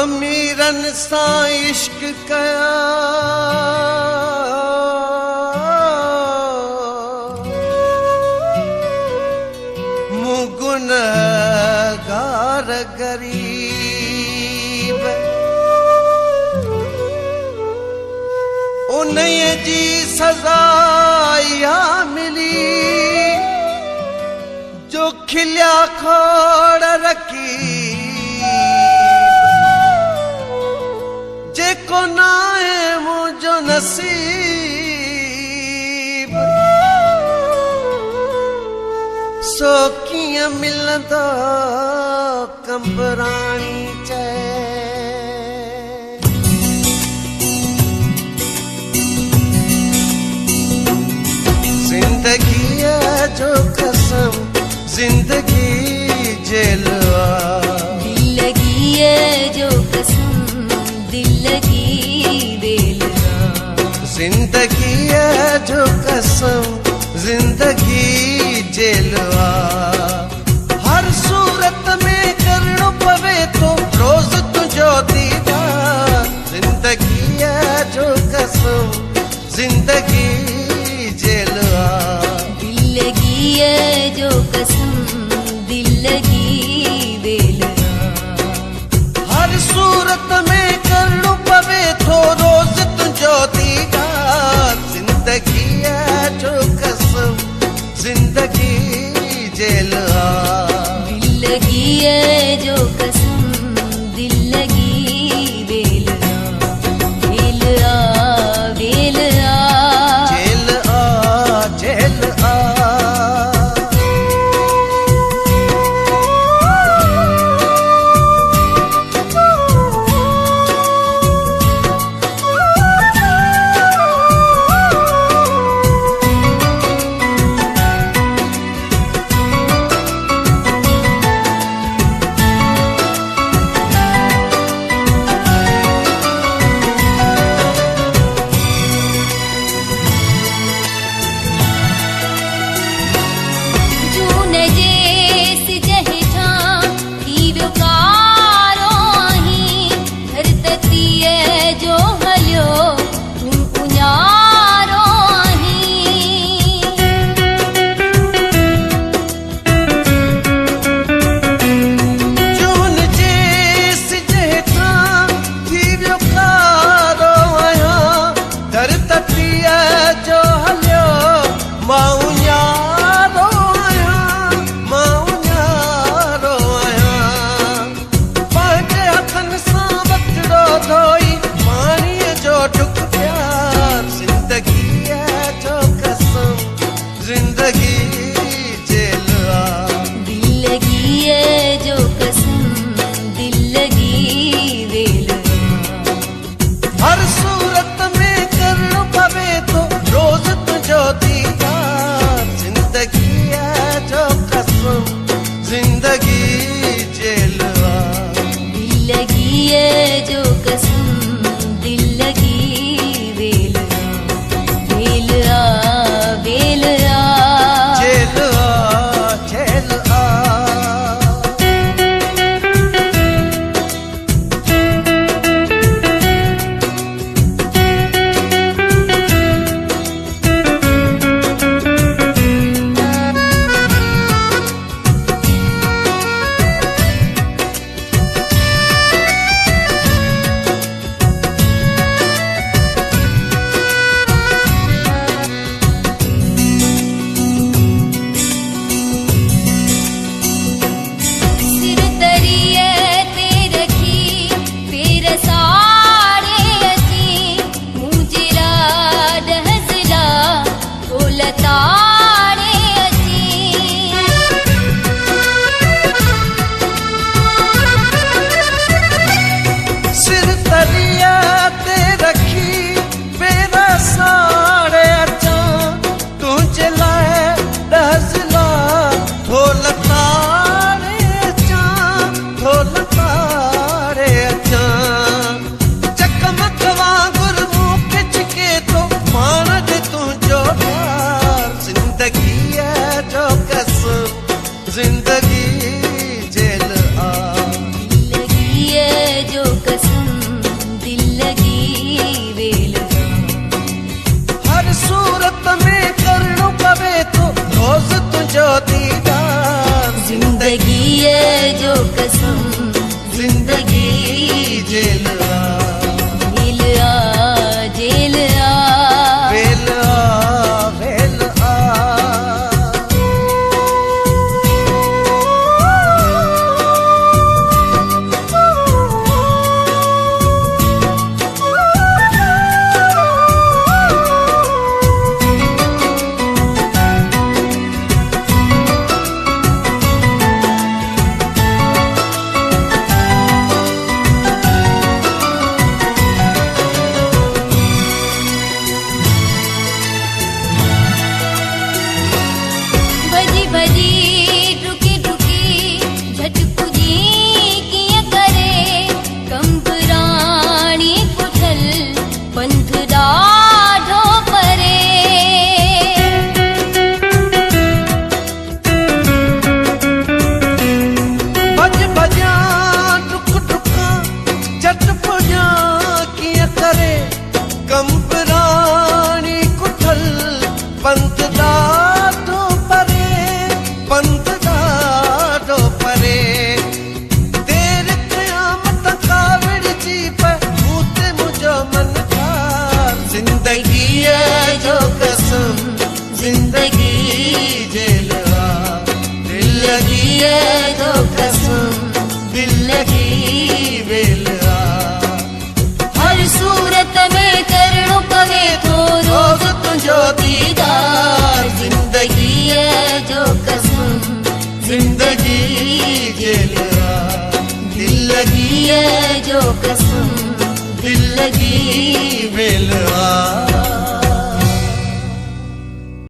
अमीरन सां इश्क कया मूं गुनहगार गरीब उन्हीअ जी सज़ा इहा मिली जो खिलिया खोड़ रखी जेको नाहे मुंहिंजो नसीब सो कीअं मिलंदो कंबराणी चए जिंदगीअ जो कसम जिंदगी जेल दिलगीअ जो कसम दिलगी बेल जिंदगीअ जो कसम जिंदगी जेल हर सूरत में करणो पवे तो रोज तुझो दीदार जिंदगीअ जो कसम जिंदगी जेल दिलगीअ जो कसम दिलगी बेल हर सूरत में करणो पवे तो रोज तुझो दीदार जिंदगीअ जो कसम जिंदगी जेल दिलगीअ जो कसम दिलगी बेल बेल बेल जेल जेल जिंदगी जेल दिलगीअ जो कसम जो कसम जिंदगी जेल आ जेल आ जेल आ वेल आ वेल आ भजी भजी रुकी रुकी झटकुजी किया करे कंबराणी कुठल पंथ डाढो परे भज भजा टुक टुका झट पुजा किया करे कंबराणी कुठल पंथ ॾाढो परे पंथ ॾाढो परे देर क़यामत काविड़ जी पे मूं ते मुंहिंजो मन ठार ज़िंदगीअ जो कसम ज़िंदगी जेल आ दिलगीअ जो कसम दिलगी वेल आ हर सूरत में करणो पवे थो रोज़ तुंहिंजो दीदार जिंदगीअ जो कसम जिंदगी जेल आ दिलगीअ जो कसम दिलगी वेल आ